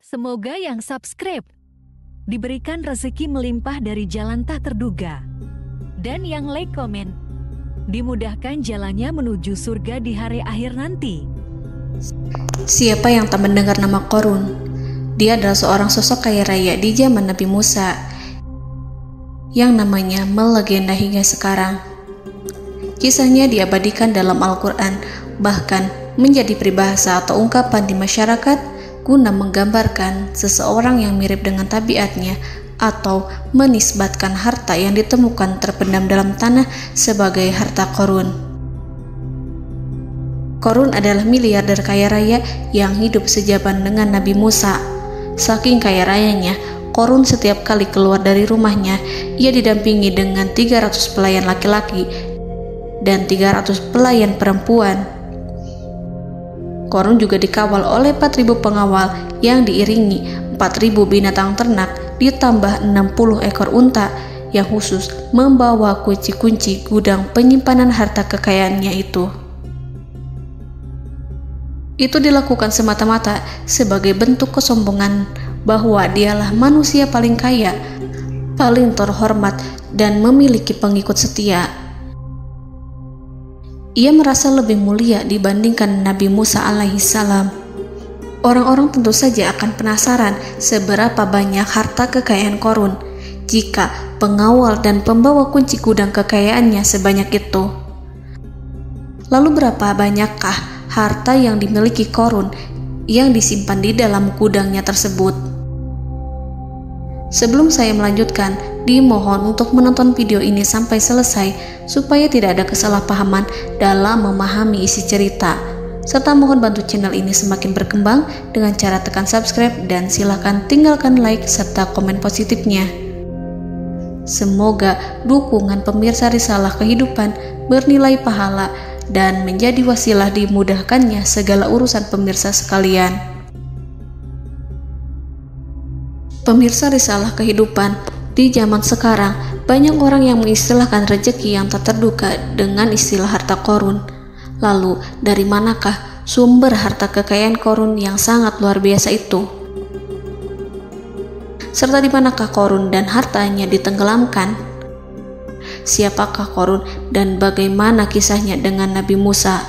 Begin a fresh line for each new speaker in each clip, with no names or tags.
Semoga yang subscribe diberikan rezeki melimpah dari jalan tak terduga. Dan yang like komen, dimudahkan jalannya menuju surga di hari akhir nanti.
Siapa yang tak mendengar nama Qorun? Dia adalah seorang sosok kaya raya di zaman Nabi Musa yang namanya melegenda hingga sekarang. Kisahnya diabadikan dalam Al-Quran, bahkan menjadi peribahasa atau ungkapan di masyarakat guna menggambarkan seseorang yang mirip dengan tabiatnya atau menisbatkan harta yang ditemukan terpendam dalam tanah sebagai harta Qorun. Qorun adalah miliarder kaya raya yang hidup sejaman dengan Nabi Musa. Saking kaya rayanya, Qorun setiap kali keluar dari rumahnya, ia didampingi dengan 300 pelayan laki-laki dan 300 pelayan perempuan. Qorun juga dikawal oleh 4.000 pengawal yang diiringi 4.000 binatang ternak ditambah 60 ekor unta yang khusus membawa kunci-kunci gudang penyimpanan harta kekayaannya itu. Itu dilakukan semata-mata sebagai bentuk kesombongan bahwa dialah manusia paling kaya, paling terhormat, dan memiliki pengikut setia. Ia merasa lebih mulia dibandingkan Nabi Musa alaihissalam. Orang-orang tentu saja akan penasaran seberapa banyak harta kekayaan Qorun jika pengawal dan pembawa kunci gudang kekayaannya sebanyak itu. Lalu berapa banyakkah harta yang dimiliki Qorun yang disimpan di dalam gudangnya tersebut? Sebelum saya melanjutkan, dimohon untuk menonton video ini sampai selesai supaya tidak ada kesalahpahaman dalam memahami isi cerita, serta mohon bantu channel ini semakin berkembang dengan cara tekan subscribe dan silakan tinggalkan like serta komen positifnya. Semoga dukungan pemirsa Risalah Kehidupan bernilai pahala dan menjadi wasilah dimudahkannya segala urusan pemirsa sekalian. Pemirsa Risalah Kehidupan, di zaman sekarang banyak orang yang mengistilahkan rezeki yang tak terduga dengan istilah harta Qorun. Lalu dari manakah sumber harta kekayaan Qorun yang sangat luar biasa itu? Serta di manakah Qorun dan hartanya ditenggelamkan? Siapakah Qorun dan bagaimana kisahnya dengan Nabi Musa?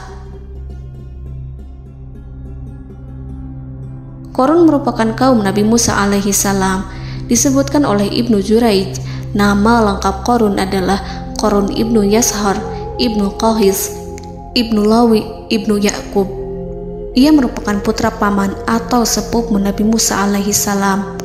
Qorun merupakan kaum Nabi Musa alaihissalam. Disebutkan oleh Ibnu Jurayj, nama lengkap Qorun adalah Qorun ibnu Yashar, ibnu Qahis, ibnu Lawi, ibnu Yakub. Ia merupakan putra paman atau sepupu Nabi Musa alaihissalam.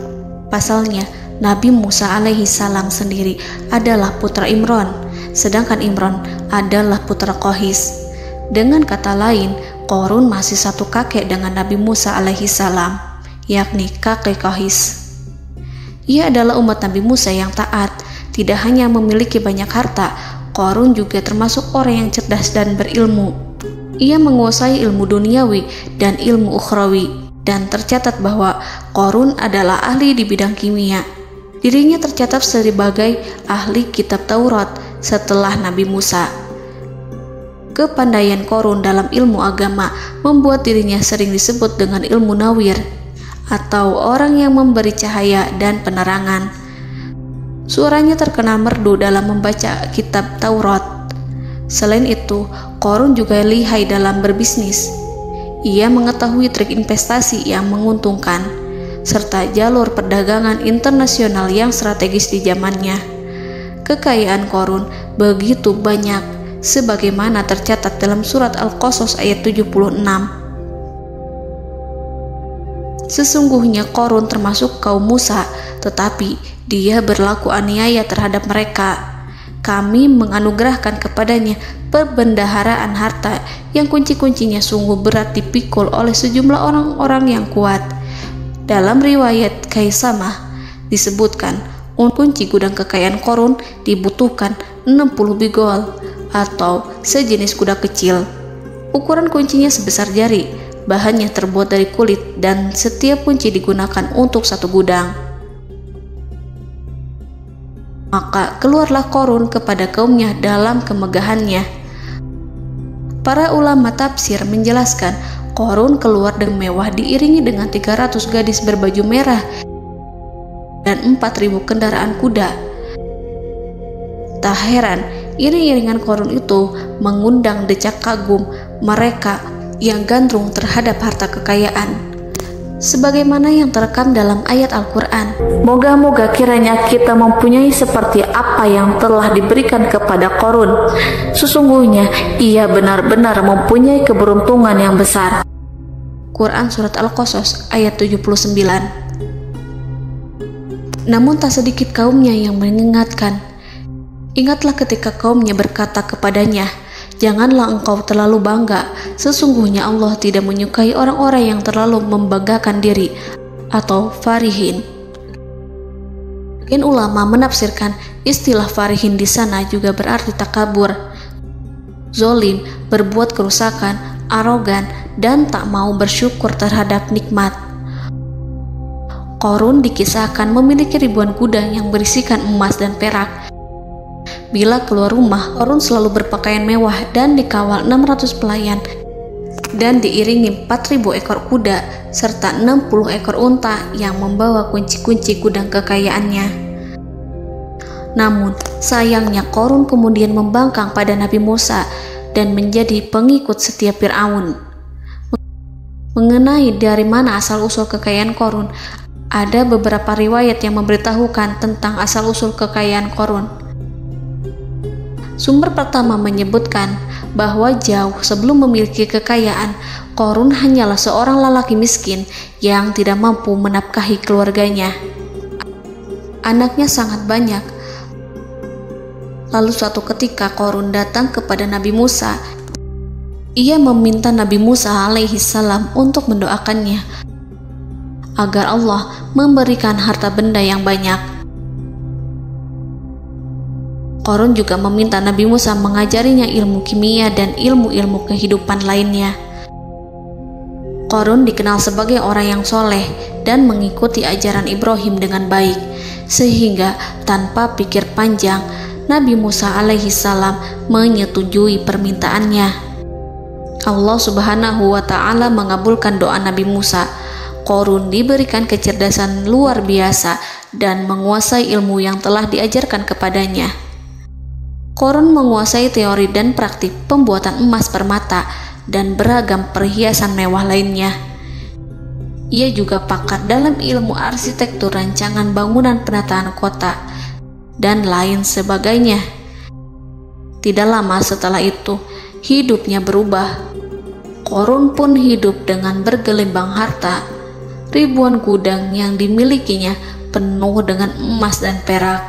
Pasalnya, Nabi Musa alaihissalam sendiri adalah putra Imran, sedangkan Imran adalah putra Qahis. Dengan kata lain, Qorun masih satu kakek dengan Nabi Musa alaihissalam, yakni kakek Qahis. Ia adalah umat Nabi Musa yang taat. Tidak hanya memiliki banyak harta, Qorun juga termasuk orang yang cerdas dan berilmu. Ia menguasai ilmu duniawi dan ilmu ukhrawi, dan tercatat bahwa Qorun adalah ahli di bidang kimia. Dirinya tercatat sebagai ahli kitab Taurat setelah Nabi Musa. Kepandaian Qorun dalam ilmu agama membuat dirinya sering disebut dengan ilmu nawir, atau orang yang memberi cahaya dan penerangan. Suaranya terkenal merdu dalam membaca kitab Taurat. Selain itu, Qorun juga lihai dalam berbisnis. Ia mengetahui trik investasi yang menguntungkan, serta jalur perdagangan internasional yang strategis di zamannya. Kekayaan Qorun begitu banyak, sebagaimana tercatat dalam surat Al-Qasas ayat 76. Sesungguhnya Qorun termasuk kaum Musa, tetapi dia berlaku aniaya terhadap mereka. Kami menganugerahkan kepadanya perbendaharaan harta yang kunci-kuncinya sungguh berat dipikul oleh sejumlah orang-orang yang kuat. Dalam riwayat Kaisamah disebutkan, kunci gudang kekayaan Qorun dibutuhkan 60 bigol atau sejenis kuda kecil. Ukuran kuncinya sebesar jari, bahannya terbuat dari kulit, dan setiap kunci digunakan untuk satu gudang. Maka keluarlah Qorun kepada kaumnya dalam kemegahannya. Para ulama tafsir menjelaskan Qarun keluar dengan mewah diiringi dengan 300 gadis berbaju merah dan 4.000 kendaraan kuda. Tak heran, iring-iringan Qarun itu mengundang decak kagum mereka yang gandrung terhadap harta kekayaan. Sebagaimana yang terekam dalam ayat Al-Quran, moga-moga kiranya kita mempunyai seperti apa yang telah diberikan kepada Qarun. Sesungguhnya ia benar-benar mempunyai keberuntungan yang besar. Quran Surat Al-Qasas ayat 79. Namun tak sedikit kaumnya yang mengingatkan. Ingatlah ketika kaumnya berkata kepadanya, janganlah engkau terlalu bangga, sesungguhnya Allah tidak menyukai orang-orang yang terlalu membanggakan diri atau farihin. Ulama menafsirkan istilah farihin di sana juga berarti takabur, zolim, berbuat kerusakan, arogan, dan tak mau bersyukur terhadap nikmat. Qarun dikisahkan memiliki ribuan kuda yang berisikan emas dan perak. Bila keluar rumah, Qarun selalu berpakaian mewah dan dikawal 600 pelayan dan diiringi 4.000 ekor kuda serta 60 ekor unta yang membawa kunci-kunci gudang kekayaannya. Namun, sayangnya Qarun kemudian membangkang pada Nabi Musa dan menjadi pengikut setia Fir'aun. Mengenai dari mana asal-usul kekayaan Qarun, ada beberapa riwayat yang memberitahukan tentang asal-usul kekayaan Qarun. Sumber pertama menyebutkan bahwa jauh sebelum memiliki kekayaan, Qarun hanyalah seorang lelaki miskin yang tidak mampu menafkahi keluarganya. Anaknya sangat banyak. Lalu suatu ketika Qarun datang kepada Nabi Musa. Ia meminta Nabi Musa alaihi salam untuk mendoakannya agar Allah memberikan harta benda yang banyak. Qarun juga meminta Nabi Musa mengajarinya ilmu kimia dan ilmu-ilmu kehidupan lainnya. Qarun dikenal sebagai orang yang soleh dan mengikuti ajaran Ibrahim dengan baik, sehingga tanpa pikir panjang, Nabi Musa alaihi salam menyetujui permintaannya. Allah Subhanahu wa ta'ala mengabulkan doa Nabi Musa. Qarun diberikan kecerdasan luar biasa dan menguasai ilmu yang telah diajarkan kepadanya. Qarun menguasai teori dan praktik pembuatan emas permata dan beragam perhiasan mewah lainnya. Ia juga pakar dalam ilmu arsitektur, rancangan bangunan, penataan kota, dan lain sebagainya. Tidak lama setelah itu, hidupnya berubah. Qarun pun hidup dengan bergelimbang harta. Ribuan gudang yang dimilikinya penuh dengan emas dan perak.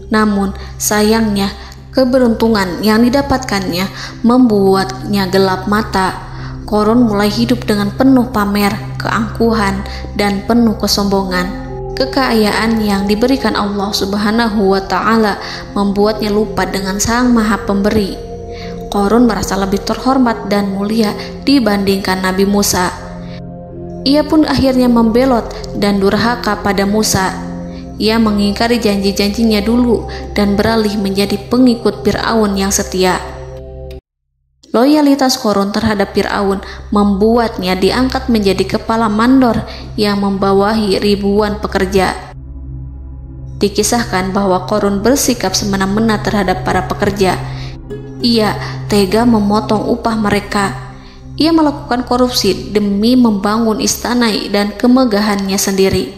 Namun, sayangnya, keberuntungan yang didapatkannya membuatnya gelap mata. Qarun mulai hidup dengan penuh pamer, keangkuhan, dan penuh kesombongan. Kekayaan yang diberikan Allah Subhanahu wa ta'ala membuatnya lupa dengan Sang Maha Pemberi. Qarun merasa lebih terhormat dan mulia dibandingkan Nabi Musa. Ia pun akhirnya membelot dan durhaka pada Musa. Ia mengingkari janji-janjinya dulu dan beralih menjadi pengikut Fir'aun yang setia. Loyalitas Qarun terhadap Fir'aun membuatnya diangkat menjadi kepala mandor yang membawahi ribuan pekerja. Dikisahkan bahwa Qarun bersikap semena-mena terhadap para pekerja. Ia tega memotong upah mereka. Ia melakukan korupsi demi membangun istana dan kemegahannya sendiri,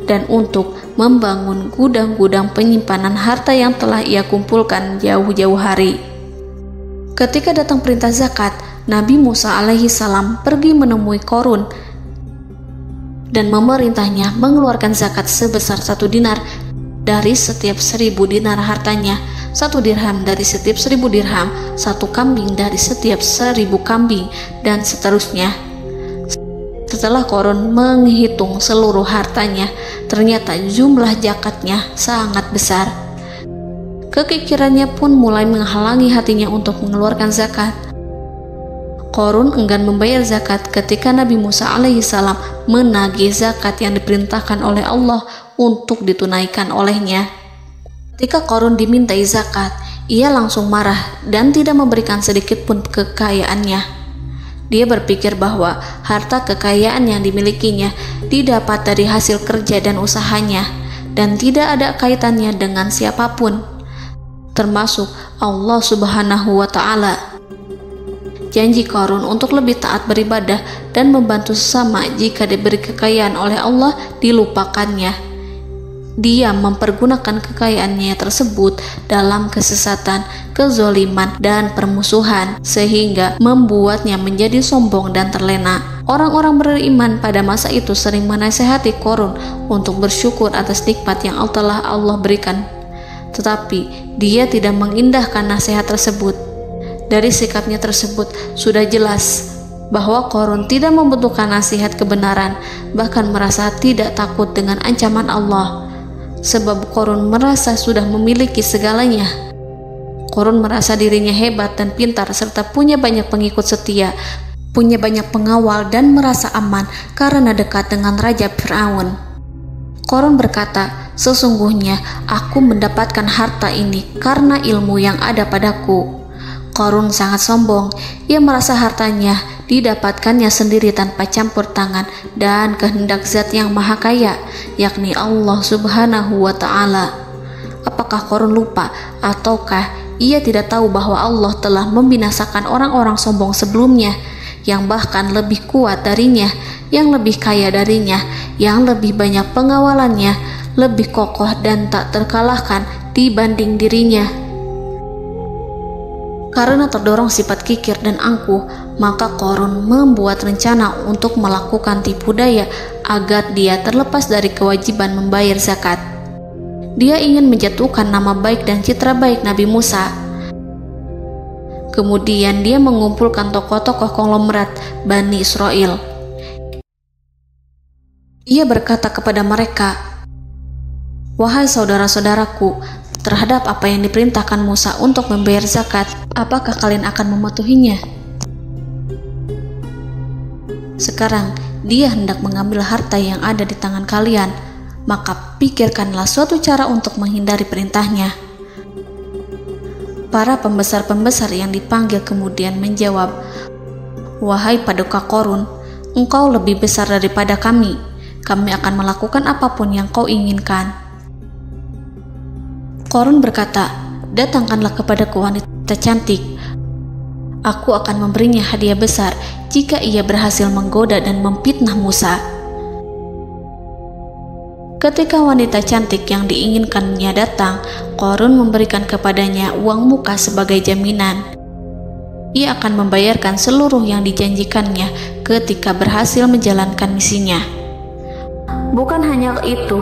dan untuk membangun gudang-gudang penyimpanan harta yang telah ia kumpulkan jauh-jauh hari. Ketika datang perintah zakat, Nabi Musa alaihi salam pergi menemui Qarun dan memerintahnya mengeluarkan zakat sebesar 1 dinar dari setiap 1000 dinar hartanya, 1 dirham dari setiap 1000 dirham, 1 kambing dari setiap 1000 kambing, dan seterusnya. Setelah Qarun menghitung seluruh hartanya, ternyata jumlah zakatnya sangat besar. Kekikirannya pun mulai menghalangi hatinya untuk mengeluarkan zakat. Qarun enggan membayar zakat ketika Nabi Musa alaihissalam menagih zakat yang diperintahkan oleh Allah untuk ditunaikan olehnya. Ketika Qarun dimintai zakat, ia langsung marah dan tidak memberikan sedikit pun kekayaannya. Dia berpikir bahwa harta kekayaan yang dimilikinya didapat dari hasil kerja dan usahanya, dan tidak ada kaitannya dengan siapapun, termasuk Allah Subhanahu wa Ta'ala. Janji Qarun untuk lebih taat beribadah dan membantu sesama jika diberi kekayaan oleh Allah dilupakannya. Dia mempergunakan kekayaannya tersebut dalam kesesatan, kezoliman, dan permusuhan, sehingga membuatnya menjadi sombong dan terlena. Orang-orang beriman pada masa itu sering menasihati Qarun untuk bersyukur atas nikmat yang telah Allah berikan, tetapi dia tidak mengindahkan nasihat tersebut. Dari sikapnya tersebut sudah jelas bahwa Qarun tidak membutuhkan nasihat kebenaran, bahkan merasa tidak takut dengan ancaman Allah. Sebab Qarun merasa sudah memiliki segalanya. Qarun merasa dirinya hebat dan pintar serta punya banyak pengikut setia, punya banyak pengawal dan merasa aman karena dekat dengan Raja Fir'aun. Qarun berkata, "Sesungguhnya aku mendapatkan harta ini karena ilmu yang ada padaku." Qarun sangat sombong. Ia merasa hartanya didapatkannya sendiri tanpa campur tangan dan kehendak Zat yang Maha Kaya, yakni Allah Subhanahu wa Ta'ala. Apakah Qarun lupa ataukah ia tidak tahu bahwa Allah telah membinasakan orang-orang sombong sebelumnya yang bahkan lebih kuat darinya, yang lebih kaya darinya, yang lebih banyak pengawalannya, lebih kokoh dan tak terkalahkan dibanding dirinya? Karena terdorong sifat kikir dan angkuh, maka Qarun membuat rencana untuk melakukan tipu daya agar dia terlepas dari kewajiban membayar zakat. Dia ingin menjatuhkan nama baik dan citra baik Nabi Musa. Kemudian dia mengumpulkan tokoh-tokoh konglomerat Bani Israel. Ia berkata kepada mereka, "Wahai saudara-saudaraku, terhadap apa yang diperintahkan Musa untuk membayar zakat, apakah kalian akan mematuhinya? Sekarang dia hendak mengambil harta yang ada di tangan kalian, maka pikirkanlah suatu cara untuk menghindari perintahnya." Para pembesar-pembesar yang dipanggil kemudian menjawab, "Wahai paduka Qarun, engkau lebih besar daripada kami. Kami akan melakukan apapun yang kau inginkan." Qarun berkata, "Datangkanlah kepadaku wanita cantik. Aku akan memberinya hadiah besar jika ia berhasil menggoda dan memfitnah Musa." Ketika wanita cantik yang diinginkannya datang, Qarun memberikan kepadanya uang muka sebagai jaminan. Ia akan membayarkan seluruh yang dijanjikannya ketika berhasil menjalankan misinya. Bukan hanya itu,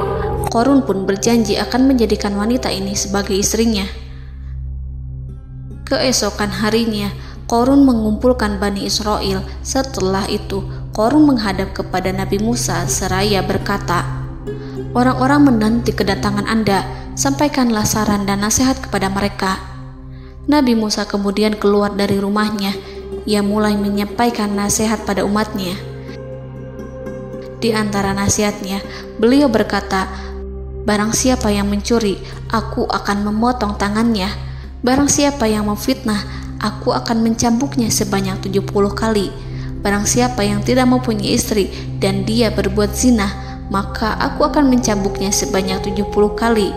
Qarun pun berjanji akan menjadikan wanita ini sebagai istrinya. Keesokan harinya, Qarun mengumpulkan Bani Israel. Setelah itu, Qarun menghadap kepada Nabi Musa seraya berkata, "Orang-orang menanti kedatangan Anda, sampaikanlah saran dan nasihat kepada mereka." Nabi Musa kemudian keluar dari rumahnya. Ia mulai menyampaikan nasihat pada umatnya. Di antara nasihatnya, beliau berkata, "Barang siapa yang mencuri, aku akan memotong tangannya. Barang siapa yang memfitnah, aku akan mencambuknya sebanyak 70 kali. Barang siapa yang tidak mempunyai istri dan dia berbuat zina, maka aku akan mencambuknya sebanyak 70 kali.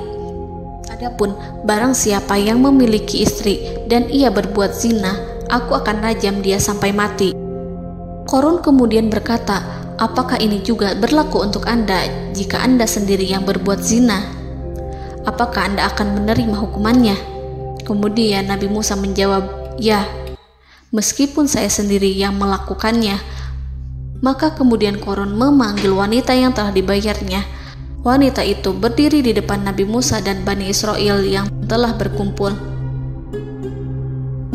Adapun barang siapa yang memiliki istri dan ia berbuat zina, aku akan rajam dia sampai mati." Qarun kemudian berkata, "Apakah ini juga berlaku untuk Anda jika Anda sendiri yang berbuat zina? Apakah Anda akan menerima hukumannya?" Kemudian Nabi Musa menjawab, "Ya, meskipun saya sendiri yang melakukannya." Maka kemudian Qarun memanggil wanita yang telah dibayarnya. Wanita itu berdiri di depan Nabi Musa dan Bani Israel yang telah berkumpul,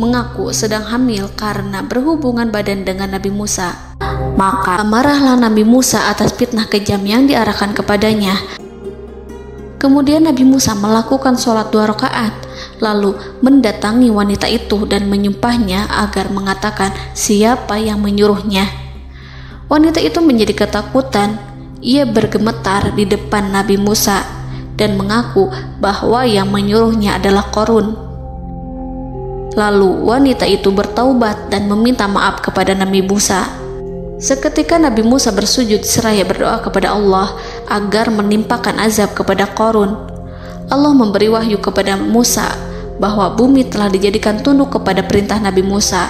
mengaku sedang hamil karena berhubungan badan dengan Nabi Musa. Maka marahlah Nabi Musa atas fitnah kejam yang diarahkan kepadanya. Kemudian Nabi Musa melakukan sholat 2 rakaat, lalu mendatangi wanita itu dan menyumpahnya agar mengatakan siapa yang menyuruhnya. Wanita itu menjadi ketakutan. Ia bergemetar di depan Nabi Musa dan mengaku bahwa yang menyuruhnya adalah Qarun. Lalu wanita itu bertaubat dan meminta maaf kepada Nabi Musa. Seketika Nabi Musa bersujud seraya berdoa kepada Allah agar menimpakan azab kepada Qarun. Allah memberi wahyu kepada Musa bahwa bumi telah dijadikan tunduk kepada perintah Nabi Musa.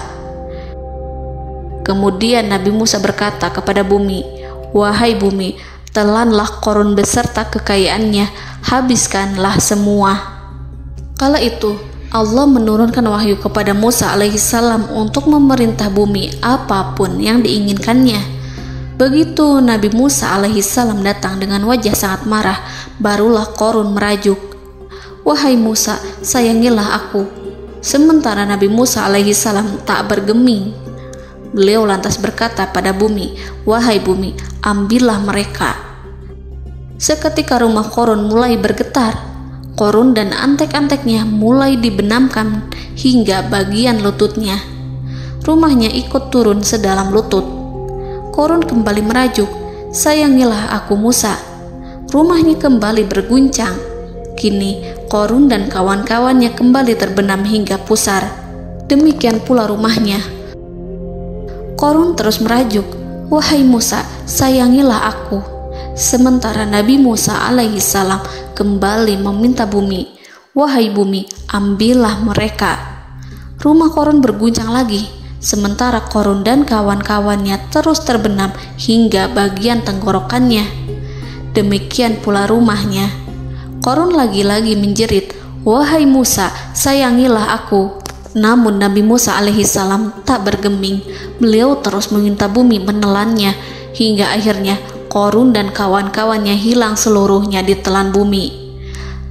Kemudian Nabi Musa berkata kepada bumi, "Wahai bumi, telanlah Qarun beserta kekayaannya, habiskanlah semua." Kala itu Allah menurunkan wahyu kepada Musa alaihissalam untuk memerintah bumi apapun yang diinginkannya. Begitu Nabi Musa alaihissalam datang dengan wajah sangat marah, barulah Qarun merajuk, "Wahai Musa, sayangilah aku." Sementara Nabi Musa alaihissalam tak bergeming. Beliau lantas berkata pada bumi, "Wahai bumi, ambillah mereka." Seketika rumah Qarun mulai bergetar. Qarun dan antek-anteknya mulai dibenamkan hingga bagian lututnya. Rumahnya ikut turun sedalam lutut. Qarun kembali merajuk, "Sayangilah aku Musa." Rumahnya kembali berguncang. Kini Qarun dan kawan-kawannya kembali terbenam hingga pusar. Demikian pula rumahnya. Qarun terus merajuk, "Wahai Musa, sayangilah aku." Sementara Nabi Musa alaihissalam kembali meminta bumi, "Wahai bumi, ambillah mereka." Rumah Qarun berguncang lagi, sementara Qarun dan kawan-kawannya terus terbenam hingga bagian tenggorokannya. Demikian pula rumahnya. Qarun lagi-lagi menjerit, "Wahai Musa, sayangilah aku." Namun Nabi Musa alaihissalam tak bergeming. Beliau terus meminta bumi menelannya hingga akhirnya Qarun dan kawan-kawannya hilang seluruhnya ditelan bumi.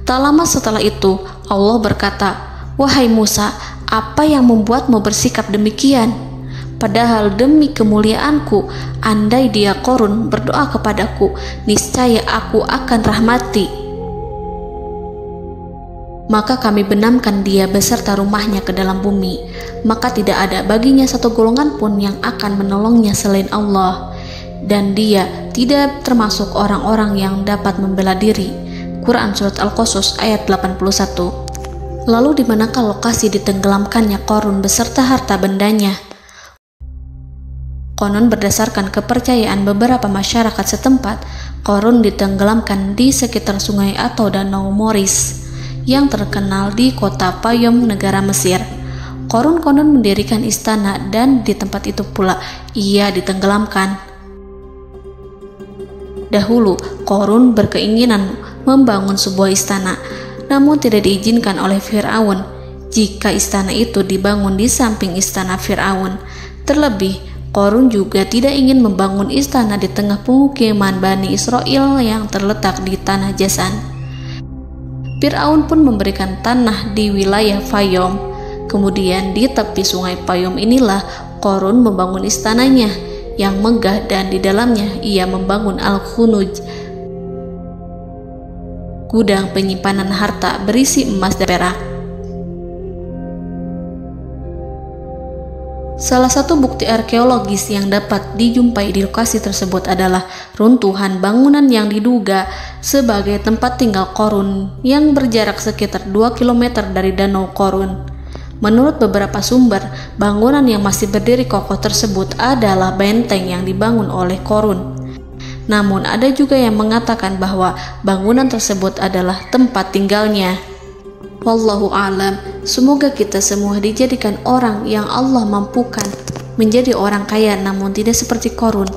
Tak lama setelah itu Allah berkata, "Wahai Musa, apa yang membuatmu bersikap demikian? Padahal demi kemuliaanku, andai dia Qarun berdoa kepadaku, niscaya aku akan rahmati. Maka kami benamkan dia beserta rumahnya ke dalam bumi, maka tidak ada baginya satu golongan pun yang akan menolongnya selain Allah, dan dia tidak termasuk orang-orang yang dapat membela diri." Quran Surat Al-Qasas ayat 81. Lalu di manakah lokasi ditenggelamkannya Qarun beserta harta bendanya? Konon berdasarkan kepercayaan beberapa masyarakat setempat, Qarun ditenggelamkan di sekitar sungai atau danau Moris yang terkenal di kota Payom, negara Mesir. Qarun konon mendirikan istana dan di tempat itu pula ia ditenggelamkan. Dahulu, Qarun berkeinginan membangun sebuah istana, namun tidak diizinkan oleh Fir'aun jika istana itu dibangun di samping istana Fir'aun. Terlebih, Qarun juga tidak ingin membangun istana di tengah pemukiman Bani Israel yang terletak di tanah Jasan. Fir'aun pun memberikan tanah di wilayah Fayom. Kemudian di tepi sungai Payom inilah Qarun membangun istananya yang megah, dan di dalamnya ia membangun Al-Khunuj, gudang penyimpanan harta berisi emas dan perak. Salah satu bukti arkeologis yang dapat dijumpai di lokasi tersebut adalah runtuhan bangunan yang diduga sebagai tempat tinggal Qarun yang berjarak sekitar 2 km dari Danau Qarun. Menurut beberapa sumber, bangunan yang masih berdiri kokoh tersebut adalah benteng yang dibangun oleh Qarun. Namun ada juga yang mengatakan bahwa bangunan tersebut adalah tempat tinggalnya. Wallahu a'lam. Semoga kita semua dijadikan orang yang Allah mampukan menjadi orang kaya namun tidak seperti Qarun,